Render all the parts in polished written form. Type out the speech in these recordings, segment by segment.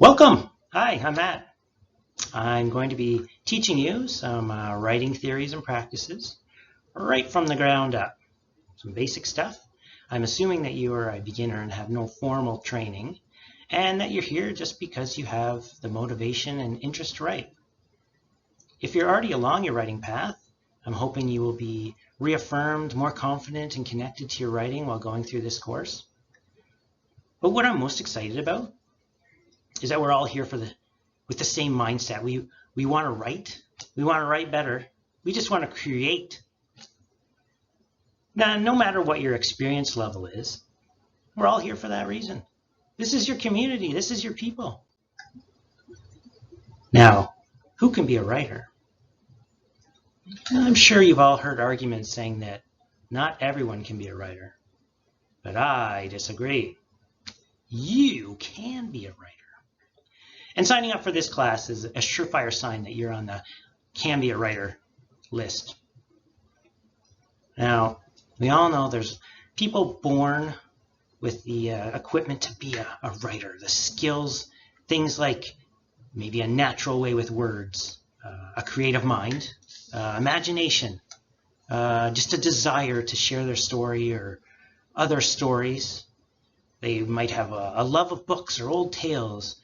Welcome! Hi, I'm Matt. I'm going to be teaching you some writing theories and practices right from the ground up. Some basic stuff. I'm assuming that you are a beginner and have no formal training, and that you're here just because you have the motivation and interest to write. If you're already along your writing path, I'm hoping you will be reaffirmed, more confident, and connected to your writing while going through this course. But what I'm most excited about is that we're all here with the same mindset. We want to write. We want to write better. We just want to create. Now, no matter what your experience level is, we're all here for that reason. This is your community. This is your people. Now, who can be a writer? I'm sure you've all heard arguments saying that not everyone can be a writer, but I disagree. You can be a writer. And signing up for this class is a surefire sign that you're on the Can Be a Writer list. Now, we all know there's people born with the equipment to be a writer, the skills, things like maybe a natural way with words, a creative mind, imagination, just a desire to share their story or other stories. They might have a love of books or old tales,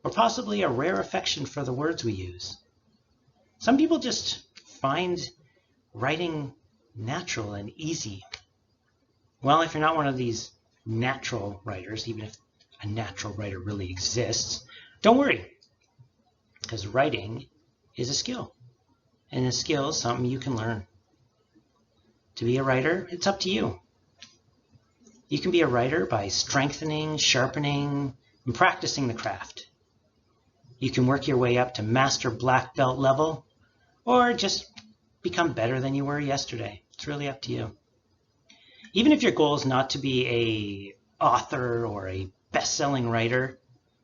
or possibly a rare affection for the words we use. Some people just find writing natural and easy. Well, if you're not one of these natural writers, even if a natural writer really exists, don't worry, because writing is a skill, and a skill is something you can learn. To be a writer, it's up to you. You can be a writer by strengthening, sharpening, and practicing the craft. You can work your way up to master black belt level, or just become better than you were yesterday. It's really up to you. Even if your goal is not to be an author or a best-selling writer,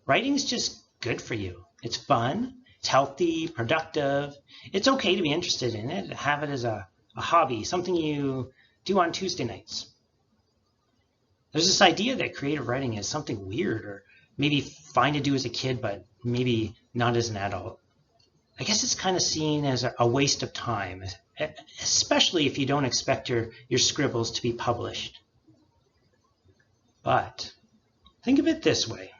writing is just good for you. It's fun, it's healthy, productive. It's okay to be interested in it, have it as a hobby, something you do on Tuesday nights. There's this idea that creative writing is something weird or maybe fine to do as a kid, but maybe not as an adult. I guess it's kind of seen as a waste of time, especially if you don't expect your scribbles to be published. But think of it this way.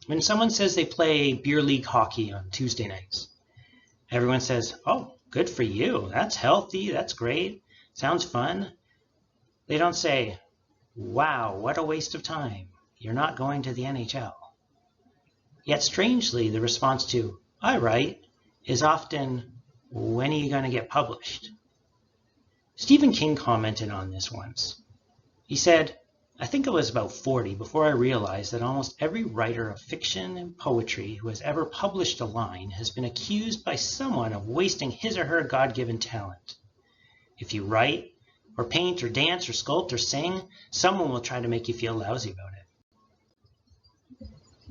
When someone says they play beer league hockey on Tuesday nights, everyone says, "Oh, good for you. That's healthy. That's great. Sounds fun." They don't say, "Wow, what a waste of time. You're not going to the NHL." Yet strangely, the response to, "I write," is often, "When are you going to get published?" Stephen King commented on this once. He said, "I think I was about 40 before I realized that almost every writer of fiction and poetry who has ever published a line has been accused by someone of wasting his or her God-given talent. If you write, or paint, or dance, or sculpt, or sing, someone will try to make you feel lousy about it."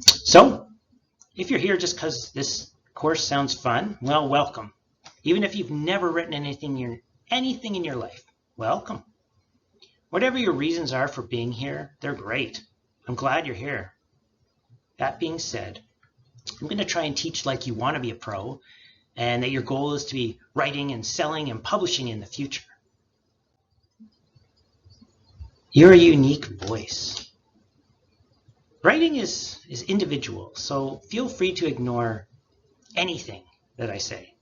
So, if you're here just because this course sounds fun, well, welcome. Even if you've never written anything in your life, welcome. Whatever your reasons are for being here, they're great. I'm glad you're here. That being said, I'm going to try and teach like you want to be a pro, and that your goal is to be writing and selling and publishing in the future. You're a unique voice. Writing is individual, so feel free to ignore anything that I say.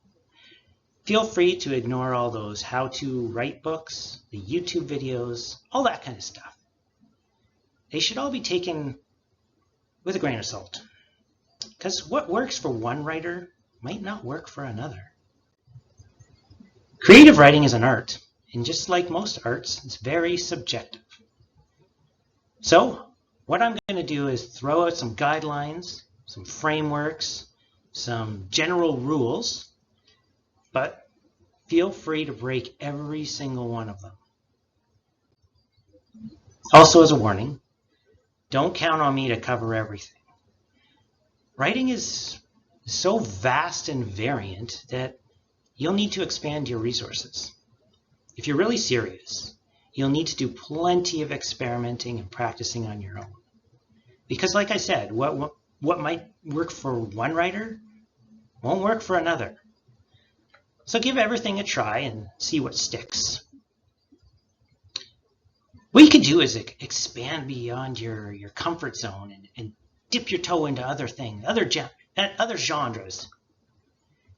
Feel free to ignore all those how-to write books, the YouTube videos, all that kind of stuff. They should all be taken with a grain of salt, because what works for one writer might not work for another. Creative writing is an art, and just like most arts, it's very subjective. So, what I'm going to do is throw out some guidelines, some frameworks, some general rules, but feel free to break every single one of them. Also, as a warning, don't count on me to cover everything. Writing is so vast and variant that you'll need to expand your resources. If you're really serious, you'll need to do plenty of experimenting and practicing on your own. Because like I said, what what might work for one writer won't work for another. So give everything a try and see what sticks. What you can do is expand beyond your comfort zone and dip your toe into other things, other genres.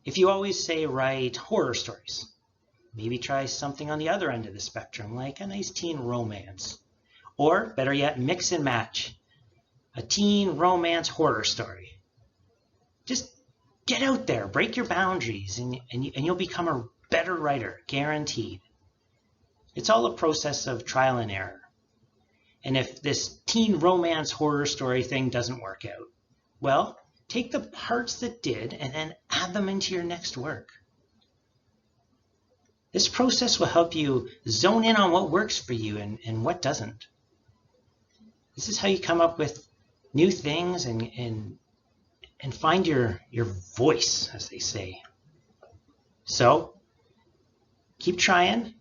If you always say write horror stories, maybe try something on the other end of the spectrum, like a nice teen romance. Or, better yet, mix and match. A teen romance horror story. Just get out there, break your boundaries, and you'll become a better writer, guaranteed. It's all a process of trial and error. And if this teen romance horror story thing doesn't work out, well, take the parts that did and then add them into your next work. This process will help you zone in on what works for you and what doesn't. This is how you come up with new things and find your voice, as they say. So keep trying,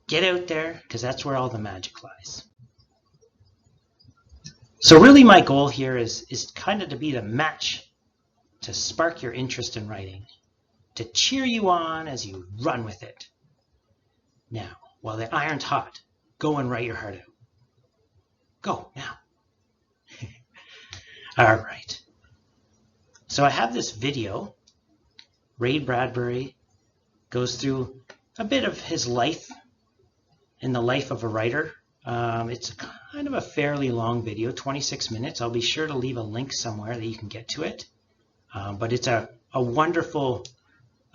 get out there, because that's where all the magic lies. So really my goal here is kind of to be the match to spark your interest in writing, to cheer you on as you run with it. Now, while the iron's hot, go and write your heart out. Go now. All right. So I have this video. Ray Bradbury goes through a bit of his life and the life of a writer. It's kind of a fairly long video, 26 minutes. I'll be sure to leave a link somewhere that you can get to it. But it's a wonderful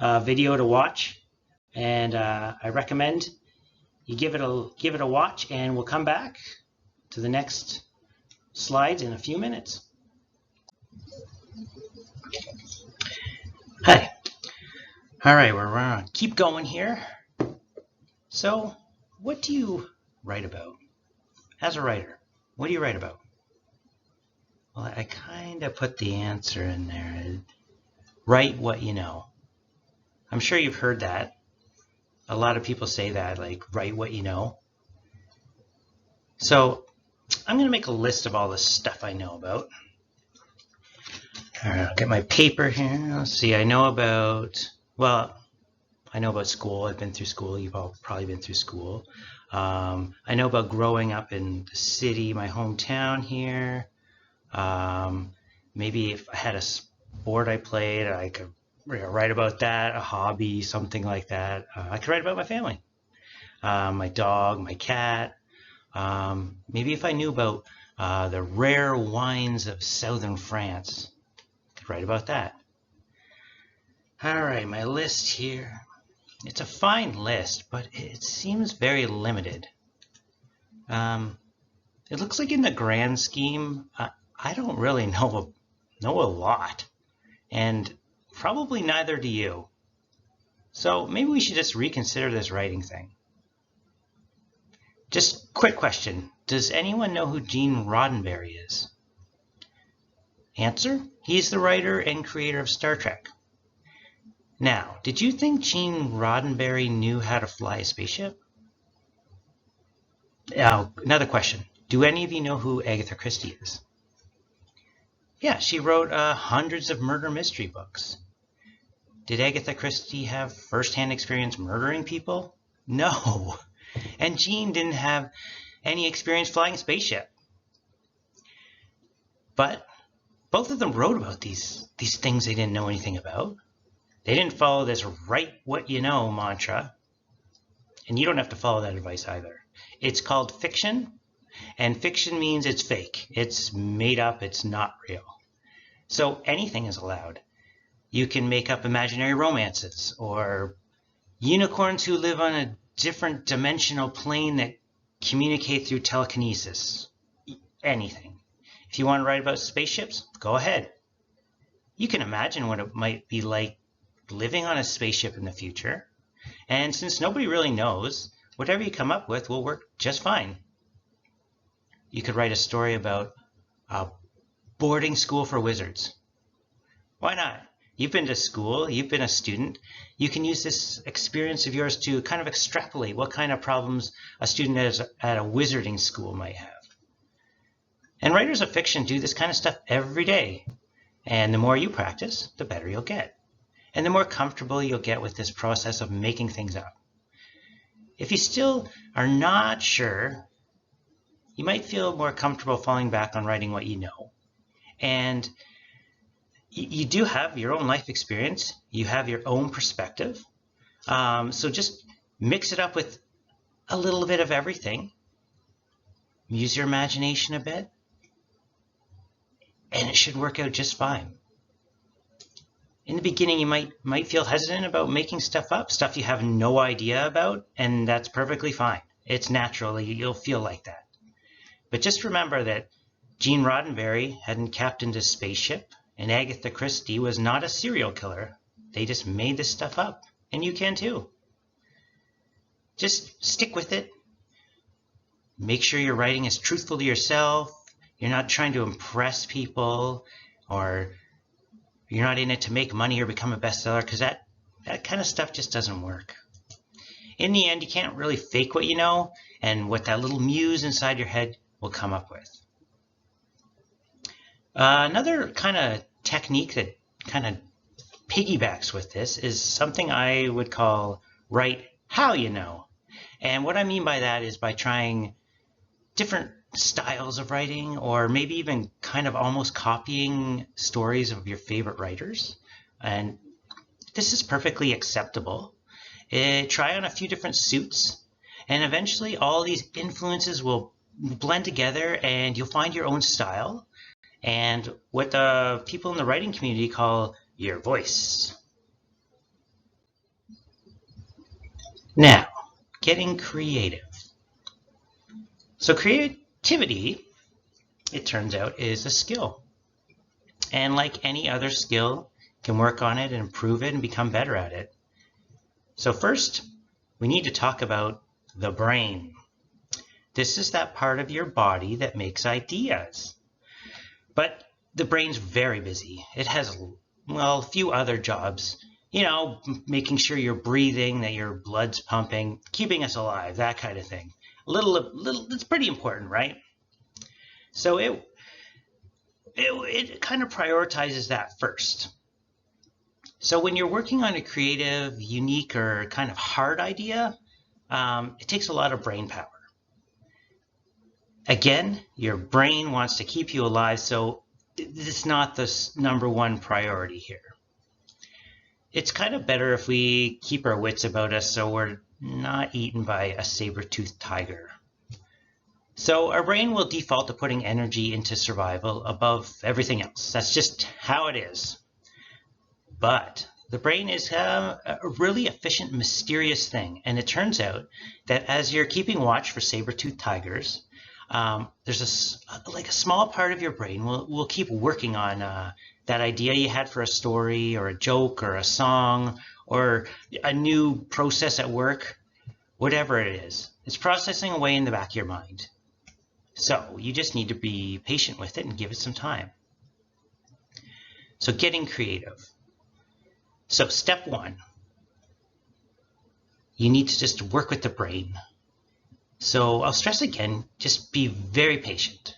video to watch, and I recommend you give it a watch, and we'll come back to the next slides in a few minutes. Hi. All right, we're gonna keep going here. So, what do you write about? As a writer, what do you write about? Well, I kind of put the answer in there. Write what you know. I'm sure you've heard that. A lot of people say that, like, write what you know. So I'm going to make a list of all the stuff I know about. All right, I'll get my paper here. Let's see, I know about school. I've been through school. You've all probably been through school. I know about growing up in the city, my hometown here. Maybe if I had a sport I played, I could write about that, a hobby, something like that. I could write about my family, my dog, my cat. Maybe if I knew about the rare wines of southern France, I could write about that. All right, my list here. It's a fine list, but it seems very limited. It looks like in the grand scheme, I don't really know a lot, and probably neither do you. So maybe we should just reconsider this writing thing. Just quick question. Does anyone know who Gene Roddenberry is? Answer: he's the writer and creator of Star Trek. Now, did you think Gene Roddenberry knew how to fly a spaceship? Another question. Do any of you know who Agatha Christie is? Yeah, she wrote hundreds of murder mystery books. Did Agatha Christie have first-hand experience murdering people? No. And Gene didn't have any experience flying a spaceship. But both of them wrote about these things they didn't know anything about. They didn't follow this write what you know mantra. And you don't have to follow that advice either. It's called fiction, and fiction means it's fake. It's made up, it's not real. So anything is allowed. You can make up imaginary romances, or unicorns who live on a different dimensional plane that communicate through telekinesis. Anything. If you want to write about spaceships, go ahead. You can imagine what it might be like living on a spaceship in the future. And since nobody really knows, whatever you come up with will work just fine. You could write a story about a boarding school for wizards. Why not? You've been to school, you've been a student. You can use this experience of yours to kind of extrapolate what kind of problems a student at a wizarding school might have. And writers of fiction do this kind of stuff every day. And the more you practice, the better you'll get. And the more comfortable you'll get with this process of making things up. If you still are not sure, you might feel more comfortable falling back on writing what you know. And you do have your own life experience. You have your own perspective. So just mix it up with a little bit of everything. Use your imagination a bit. And it should work out just fine. In the beginning, you might feel hesitant about making stuff up, stuff you have no idea about, and that's perfectly fine. It's natural. You'll feel like that. But just remember that Gene Roddenberry hadn't captained a spaceship, and Agatha Christie was not a serial killer. They just made this stuff up, and you can too. Just stick with it. Make sure your writing is truthful to yourself. You're not trying to impress people, or you're not in it to make money or become a bestseller, because that kind of stuff just doesn't work. In the end, you can't really fake what you know and what that little muse inside your head will come up with. Another kind of technique that kind of piggybacks with this is something I would call write how you know. And what I mean by that is by trying different styles of writing, or maybe even kind of almost copying stories of your favorite writers. And this is perfectly acceptable. Try on a few different suits, and eventually all these influences will blend together and you'll find your own style and what the people in the writing community call your voice. Now, getting creative. So creativity, it turns out, is a skill. And like any other skill, you can work on it and improve it and become better at it. So first, we need to talk about the brain. This is that part of your body that makes ideas. But the brain's very busy. It has, well, a few other jobs. You know, making sure you're breathing, that your blood's pumping, keeping us alive, that kind of thing. It's pretty important, right? So it kind of prioritizes that first. So when you're working on a creative, unique, or kind of hard idea, it takes a lot of brain power. Again, your brain wants to keep you alive, so it's not the number one priority here. It's kind of better if we keep our wits about us so we're not eaten by a saber-toothed tiger. So our brain will default to putting energy into survival above everything else. That's just how it is. But the brain is a really efficient, mysterious thing. And it turns out that as you're keeping watch for saber-toothed tigers, there's a small part of your brain will keep working on that idea you had for a story or a joke or a song or a new process at work, whatever it is. It's processing away in the back of your mind. So you just need to be patient with it and give it some time. So getting creative. So step one, you need to just work with the brain. So I'll stress again, just be very patient.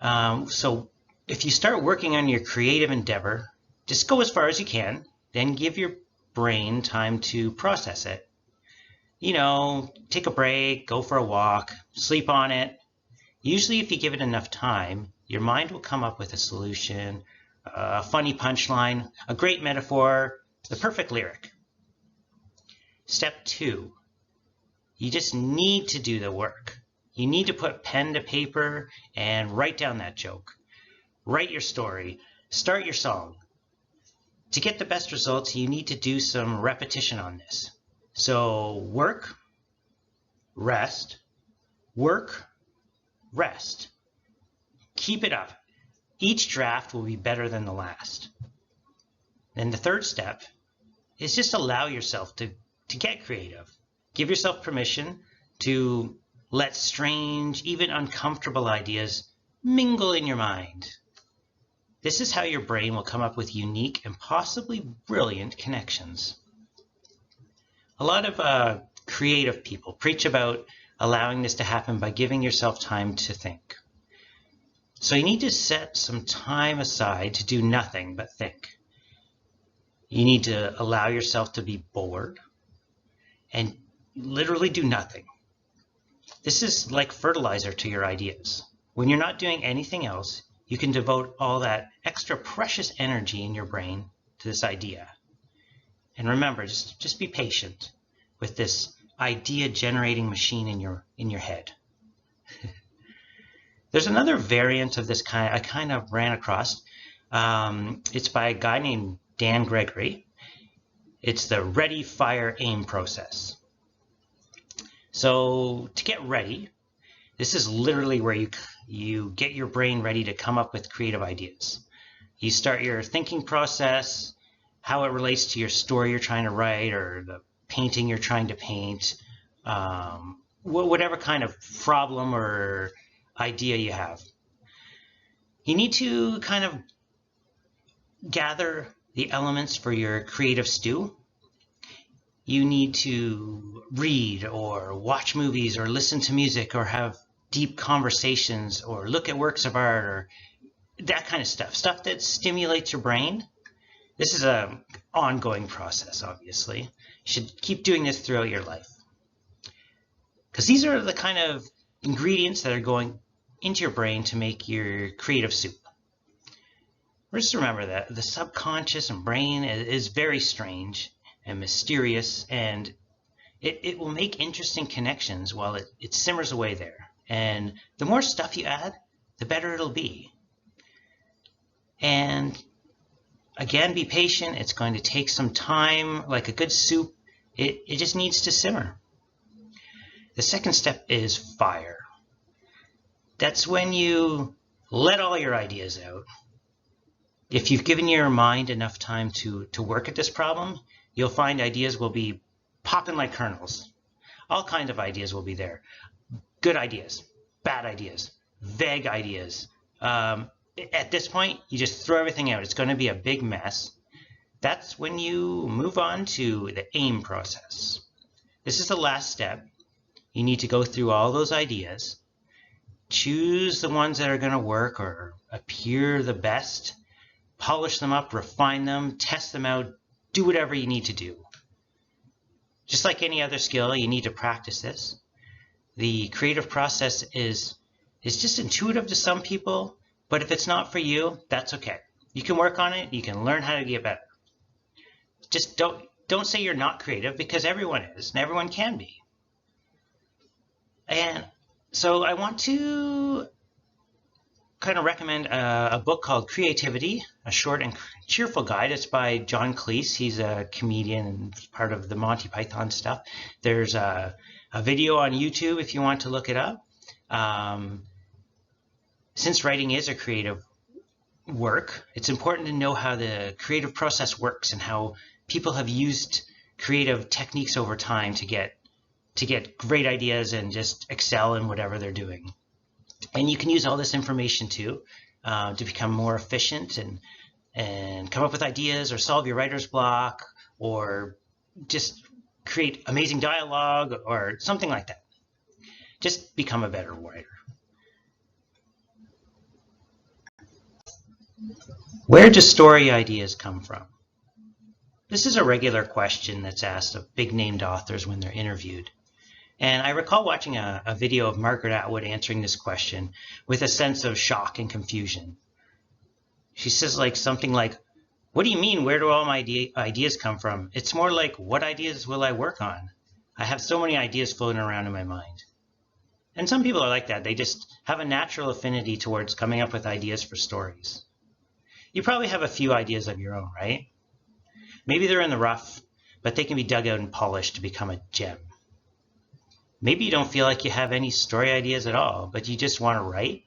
So if you start working on your creative endeavor, just go as far as you can, then give your brain time to process it. You know, take a break, go for a walk, sleep on it. Usually if you give it enough time, your mind will come up with a solution, a funny punchline, a great metaphor, the perfect lyric. Step two, you just need to do the work. You need to put pen to paper and write down that joke. Write your story. Start your song. To get the best results, you need to do some repetition on this. So work, rest, work, rest. Keep it up. Each draft will be better than the last. Then the third step is just allow yourself to get creative. Give yourself permission to let strange, even uncomfortable ideas mingle in your mind. This is how your brain will come up with unique and possibly brilliant connections. A lot of creative people preach about allowing this to happen by giving yourself time to think. So you need to set some time aside to do nothing but think. You need to allow yourself to be bored and literally do nothing. This is like fertilizer to your ideas. When you're not doing anything else, you can devote all that extra precious energy in your brain to this idea. And remember, just be patient with this idea generating machine in your head. There's another variant of this kind I kind of ran across. It's by a guy named Dan Gregory. It's the ready, fire, aim process. So to get ready, this is literally where you get your brain ready to come up with creative ideas. You start your thinking process, how it relates to your story you're trying to write or the painting you're trying to paint, whatever kind of problem or idea you have. You need to kind of gather the elements for your creative stew. You need to read or watch movies or listen to music or have deep conversations or look at works of art or that kind of stuff that stimulates your brain. This is an ongoing process, obviously. You should keep doing this throughout your life. Because these are the kind of ingredients that are going into your brain to make your creative soup. Just remember that the subconscious and brain is very strange and mysterious, and it will make interesting connections while it simmers away there. And the more stuff you add, the better it'll be. And again, be patient. It's going to take some time. Like a good soup, it just needs to simmer. The second step is fire. That's when you let all your ideas out. If you've given your mind enough time to work at this problem, you'll find ideas will be popping like kernels. All kinds of ideas will be there. Good ideas, bad ideas, vague ideas. At this point, you just throw everything out. It's going to be a big mess. That's when you move on to the aim process. This is the last step. You need to go through all those ideas, choose the ones that are going to work or appear the best, polish them up, refine them, test them out, do whatever you need to do. Just like any other skill, you need to practice this. The creative process is just intuitive to some people, but if it's not for you, that's okay. You can work on it. You can learn how to get better. Just don't say you're not creative, because everyone is and everyone can be. And so I want to kind of recommend a book called Creativity, a short and cheerful guide. It's by John Cleese. He's a comedian and part of the Monty Python stuff. There's a video on YouTube if you want to look it up. Since writing is a creative work, it's important to know how the creative process works and how people have used creative techniques over time to get great ideas and just excel in whatever they're doing. And you can use all this information too to become more efficient and come up with ideas or solve your writer's block or just create amazing dialogue or something like that. Just become a better writer. Where do story ideas come from? This is a regular question that's asked of big named authors when they're interviewed. And I recall watching a video of Margaret Atwood answering this question with a sense of shock and confusion. She says something like, "What do you mean, where do all my ideas come from? It's more like, what ideas will I work on? I have so many ideas floating around in my mind." And some people are like that. They just have a natural affinity towards coming up with ideas for stories. You probably have a few ideas of your own, right? Maybe they're in the rough, but they can be dug out and polished to become a gem. Maybe you don't feel like you have any story ideas at all, but you just want to write.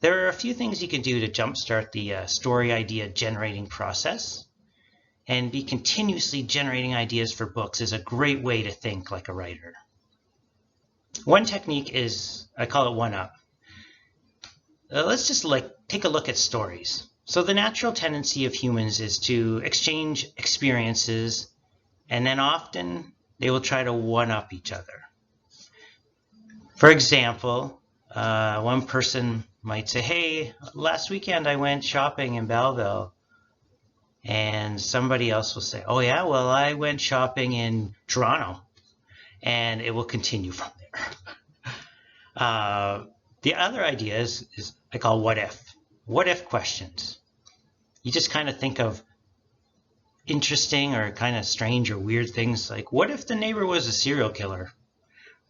There are a few things you can do to jumpstart the story idea generating process. And be continuously generating ideas for books is a great way to think like a writer. One technique is, I call it one-up. Let's just take a look at stories. So the natural tendency of humans is to exchange experiences, and then often they will try to one-up each other. For example, one person might say, hey, last weekend I went shopping in Belleville. And somebody else will say, oh yeah, well, I went shopping in Toronto. And it will continue from there. The other idea is I call what if questions. You just kind of think of interesting or kind of strange or weird things like, what if the neighbor was a serial killer?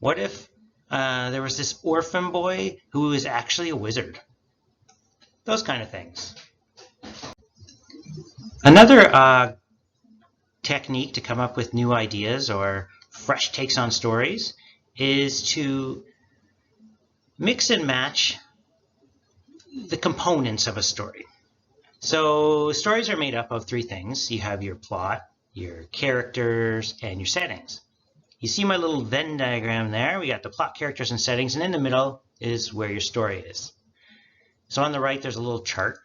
What if there was this orphan boy who was actually a wizard? Those kind of things. Another technique to come up with new ideas or fresh takes on stories is to mix and match the components of a story. So stories are made up of three things. You have your plot, your characters, and your settings. You see my little Venn diagram there? We got the plot, characters, and settings, and in the middle is where your story is. So on the right, there's a little chart.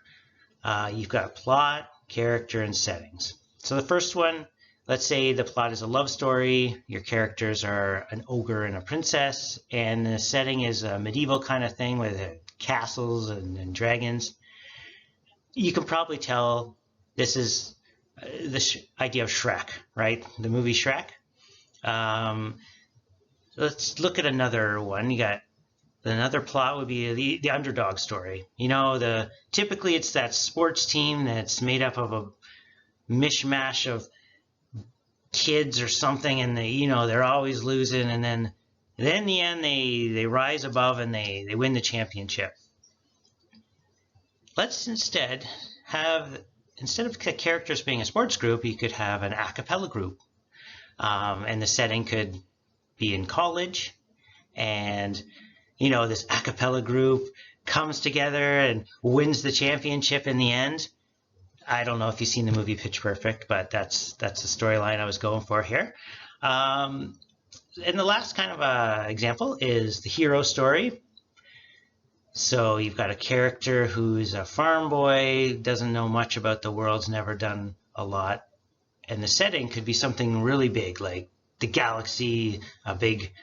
You've got plot, character, and settings. So the first one, let's say the plot is a love story, your characters are an ogre and a princess, and the setting is a medieval kind of thing with castles and dragons. You can probably tell this is the idea of Shrek, right? The movie Shrek. Let's look at another one. You got another plot would be the underdog story. You know, typically it's that sports team that's made up of a mishmash of kids or something, and they're always losing, and then in the end they rise above and they win the championship. Let's instead of the characters being a sports group, you could have an a cappella group, and the setting could be in college, and this a cappella group comes together and wins the championship in the end. I don't know if you've seen the movie Pitch Perfect, but that's the storyline I was going for here. And the last kind of example is the hero story. So you've got a character who's a farm boy, doesn't know much about the world's never done a lot. And the setting could be something really big, like the galaxy, a big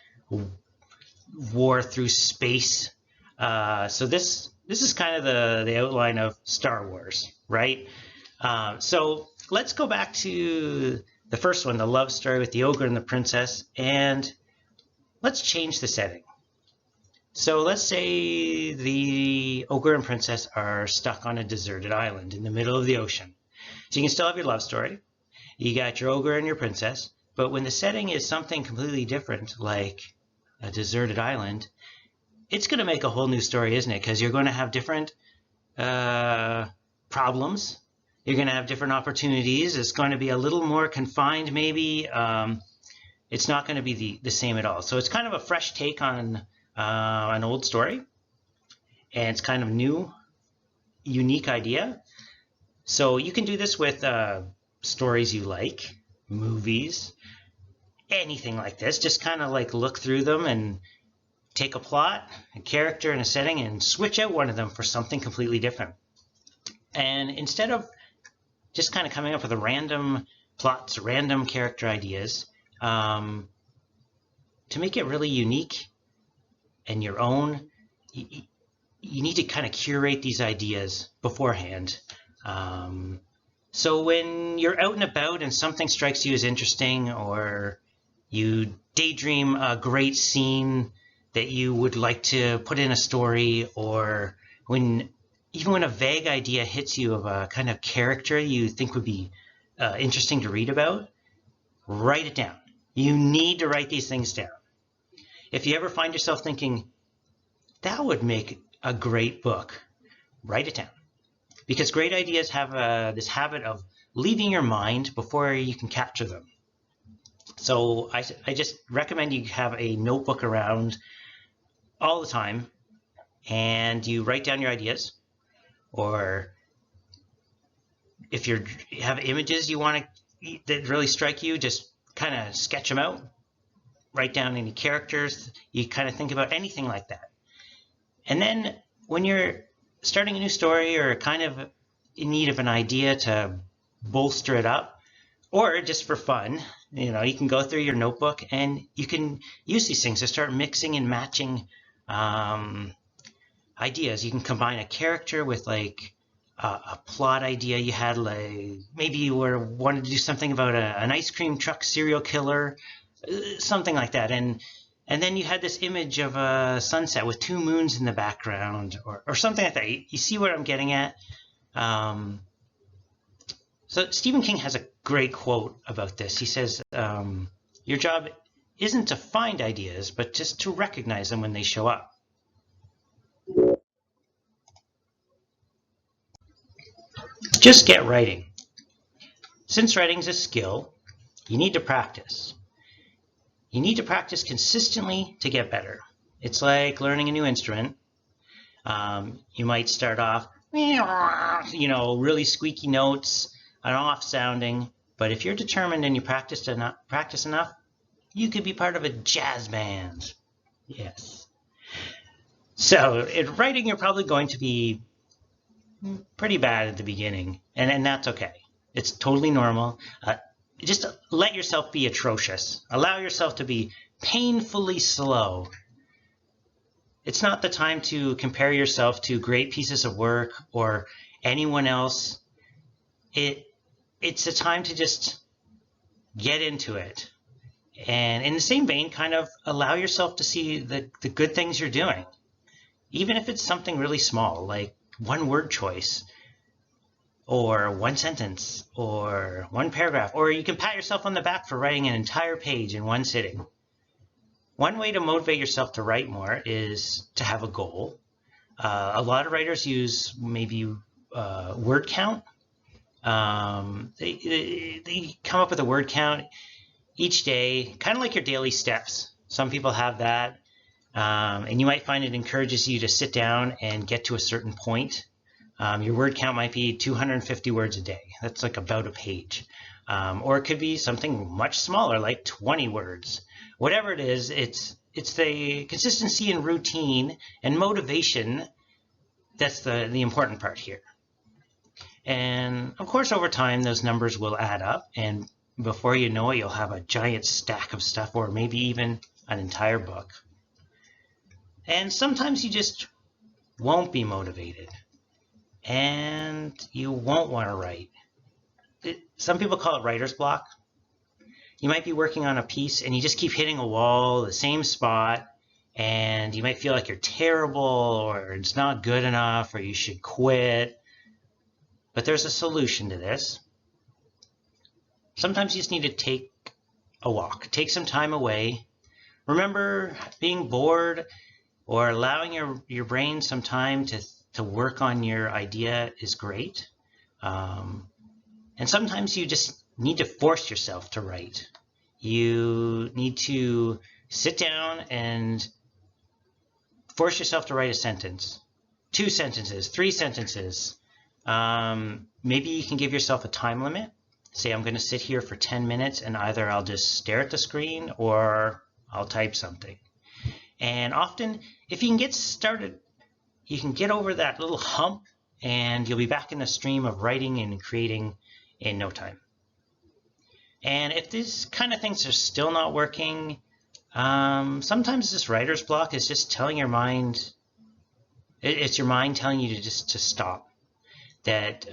war through space. So this is kind of the outline of Star Wars, right? So let's go back to the first one, the love story with the ogre and the princess, and let's change the setting. So let's say the ogre and princess are stuck on a deserted island in the middle of the ocean. So you can still have your love story. You got your ogre and your princess, but when the setting is something completely different, like a deserted island, it's going to make a whole new story, isn't it? Because you're going to have different problems. You're going to have different opportunities. It's going to be a little more confined, maybe. It's not going to be the same at all. So it's kind of a fresh take on an old story, and it's kind of new, unique idea. So you can do this with stories you like, movies, anything like this. Just kind of like look through them and take a plot, a character, and a setting and switch out one of them for something completely different. And instead of just kind of coming up with a random plots, random character ideas, to make it really unique and your own, you need to kind of curate these ideas beforehand. So when you're out and about and something strikes you as interesting, or you daydream a great scene that you would like to put in a story, or even when a vague idea hits you of a kind of character you think would be interesting to read about, write it down. You need to write these things down. If you ever find yourself thinking, that would make a great book, write it down. Because great ideas have this habit of leaving your mind before you can capture them. So I just recommend you have a notebook around all the time, and you write down your ideas. Or if you have images you want that really strike you, just kind of sketch them out. Write down any characters. You kind of think about anything like that. And then when you're starting a new story or kind of in need of an idea to bolster it up, or just for fun, you can go through your notebook and you can use these things to start mixing and matching ideas. You can combine a character with like a plot idea you had, like maybe you wanted to do something about an ice cream truck serial killer, something like that. And then you had this image of a sunset with 2 moons in the background, or something like that. You see what I'm getting at? So Stephen King has a great quote about this. He says, your job isn't to find ideas, but just to recognize them when they show up. Just get writing. Since writing is a skill, you need to practice. You need to practice consistently to get better. It's like learning a new instrument. You might start off, really squeaky notes and off sounding, but if you're determined and you practice enough, you could be part of a jazz band. Yes. So in writing, you're probably going to be pretty bad at the beginning, and that's okay. It's totally normal. Just let yourself be atrocious. Allow yourself to be painfully slow. It's not the time to compare yourself to great pieces of work or anyone else. It's a time to just get into it. And in the same vein, kind of allow yourself to see the good things you're doing. Even if it's something really small, like one word choice, or one sentence, or one paragraph, or you can pat yourself on the back for writing an entire page in one sitting. One way to motivate yourself to write more is to have a goal. A lot of writers use maybe word count. They come up with a word count each day, kind of like your daily steps. Some people have that. And you might find it encourages you to sit down and get to a certain point. Your word count might be 250 words a day. That's like about a page. Or it could be something much smaller, like 20 words. Whatever it is, it's the consistency and routine and motivation that's the important part here. And of course, over time, those numbers will add up. And before you know it, you'll have a giant stack of stuff, or maybe even an entire book. And sometimes you just won't be motivated, and you won't want to write. Some people call it writer's block. You might be working on a piece and you just keep hitting a wall, the same spot, and you might feel like you're terrible, or it's not good enough, or you should quit. But there's a solution to this. Sometimes you just need to take a walk, take some time away. Remember, being bored or allowing your brain some time to work on your idea is great. And sometimes you just need to force yourself to write. You need to sit down and force yourself to write a sentence, 2 sentences, 3 sentences. Maybe you can give yourself a time limit. Say, I'm going to sit here for 10 minutes and either I'll just stare at the screen or I'll type something. And often, if you can get started, you can get over that little hump and you'll be back in the stream of writing and creating in no time. And if these kind of things are still not working, sometimes this writer's block is just telling your mind, it's your mind telling you to stop. That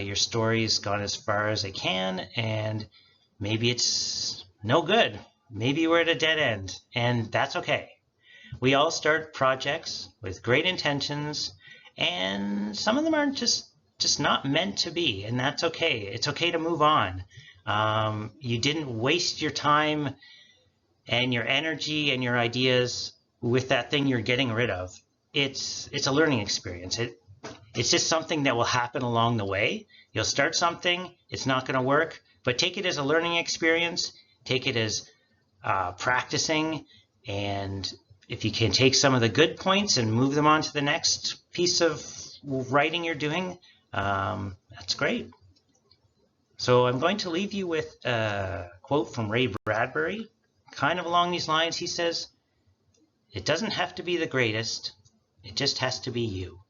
your story's gone as far as it can, and maybe it's no good. Maybe we're at a dead end, and that's okay. We all start projects with great intentions, and some of them are just not meant to be, and that's okay. It's okay to move on. You didn't waste your time and your energy and your ideas with that thing you're getting rid of. It's a learning experience. It's just something that will happen along the way. You'll start something, it's not going to work, but take it as a learning experience. Take it as practicing, and if you can take some of the good points and move them on to the next piece of writing you're doing, that's great. So I'm going to leave you with a quote from Ray Bradbury, kind of along these lines. He says, "It doesn't have to be the greatest, it just has to be you."